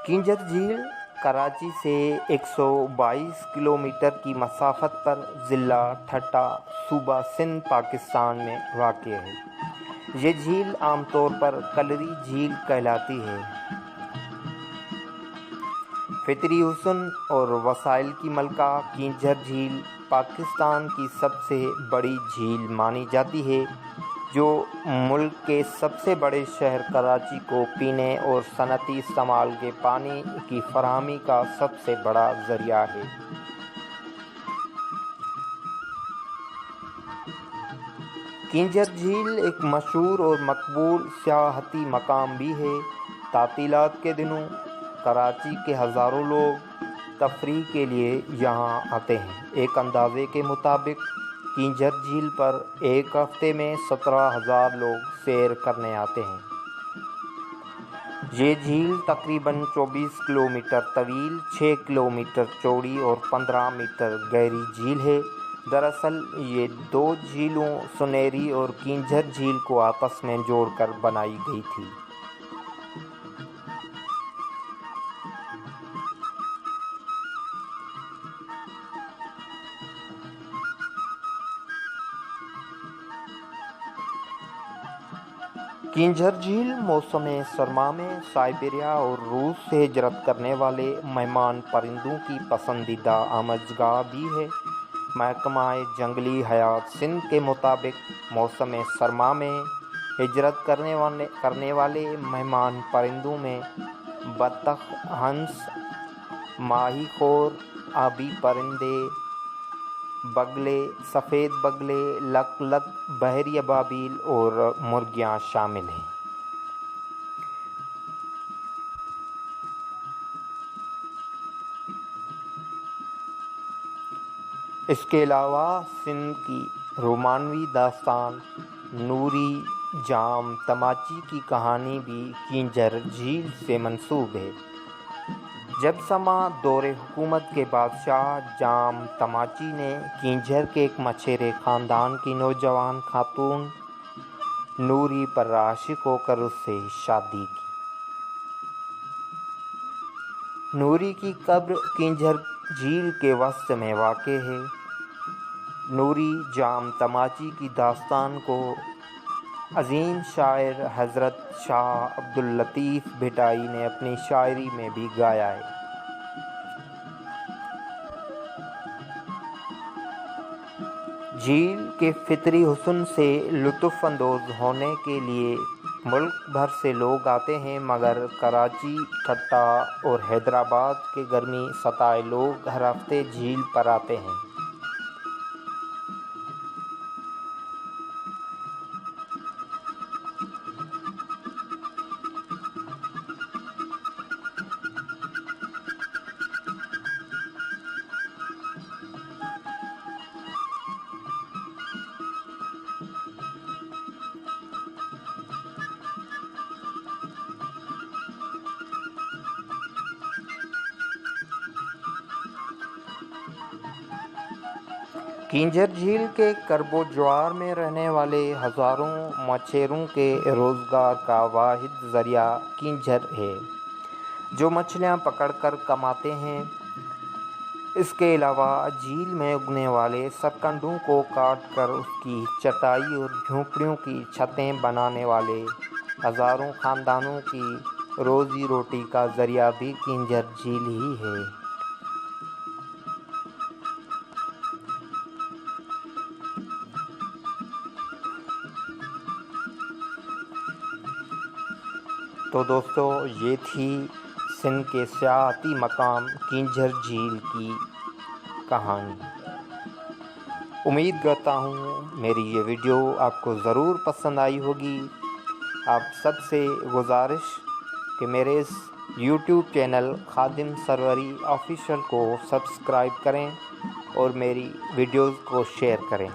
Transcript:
کینجر جھیل کراچی سے 122 کلومیٹر کی مسافت پر ضلع ٹھٹہ صوبہ سندھ پاکستان میں واقع ہے۔ یہ جھیل عام طور پر کلری جھیل کہلاتی ہے۔ فطری حسن اور وسائل کی ملکہ کینجر جھیل پاکستان کی سب سے بڑی جھیل مانی جاتی ہے، جو ملک کے سب سے بڑے شہر کراچی کو پینے اور صنعتی استعمال کے پانی کی فراہمی کا سب سے بڑا ذریعہ ہے۔ کینجر جھیل ایک مشہور اور مقبول سیاحتی مقام بھی ہے۔ تعطیلات کے دنوں کراچی کے ہزاروں لوگ تفریح کے لیے یہاں آتے ہیں۔ ایک اندازے کے مطابق کینجر جھیل پر ایک ہفتے میں 17,000 لوگ سیر کرنے آتے ہیں۔ یہ جھیل تقریباً 24 کلومیٹر طویل، 6 کلومیٹر چوڑی اور 15 میٹر گہری جھیل ہے۔ دراصل یہ دو جھیلوں سنیری اور کینجر جھیل کو آپس میں جوڑ کر بنائی گئی تھی۔ کینجر جھیل موسم سرما میں سائبیریا اور روس سے ہجرت کرنے والے مہمان پرندوں کی پسندیدہ آماجگاہ بھی ہے۔ محکمہ جنگلی حیات سندھ کے مطابق موسم سرما میں ہجرت کرنے والے مہمان پرندوں میں بطخ، ہنس، ماہی خور، آبی پرندے، بگلے، سفید بگلے، لک لک، بحری ابابیل اور مرغیاں شامل ہیں۔ اس کے علاوہ سندھ کی رومانوی داستان نوری جام تماچی کی کہانی بھی کینجر جھیل سے منسوب ہے۔ جب سما دور حکومت کے بادشاہ جام تماچی نے کینجر کے ایک مچھیرے خاندان کی نوجوان خاتون نوری پر عاشق ہو کر اس سے شادی کی۔ نوری کی قبر کینجر جھیل کے وسط میں واقع ہے۔ نوری جام تماچی کی داستان کو عظیم شاعر حضرت شاہ عبداللطیف بھٹائی نے اپنی شاعری میں بھی گایا ہے۔ جھیل کے فطری حسن سے لطف اندوز ہونے کے لیے ملک بھر سے لوگ آتے ہیں، مگر کراچی، ٹھٹہ اور حیدرآباد کے گرمی ستائے لوگ ہر ہفتے جھیل پر آتے ہیں۔ کینجر جھیل کے کرب و جوار میں رہنے والے ہزاروں مچھیروں کے روزگار کا واحد ذریعہ کینجر ہے، جو مچھلیاں پکڑ کر کماتے ہیں۔ اس کے علاوہ جھیل میں اگنے والے سرکنڈوں کو کاٹ کر اس کی چٹائی اور جھونپڑیوں کی چھتیں بنانے والے ہزاروں خاندانوں کی روزی روٹی کا ذریعہ بھی کینجر جھیل ہی ہے۔ تو دوستو، یہ تھی سندھ کے سیاحتی مقام کینجر جھیل کی کہانی۔ امید کرتا ہوں میری یہ ویڈیو آپ کو ضرور پسند آئی ہوگی۔ آپ سب سے گزارش کہ میرے اس یوٹیوب چینل خادم سروری آفیشیل کو سبسکرائب کریں اور میری ویڈیوز کو شیئر کریں۔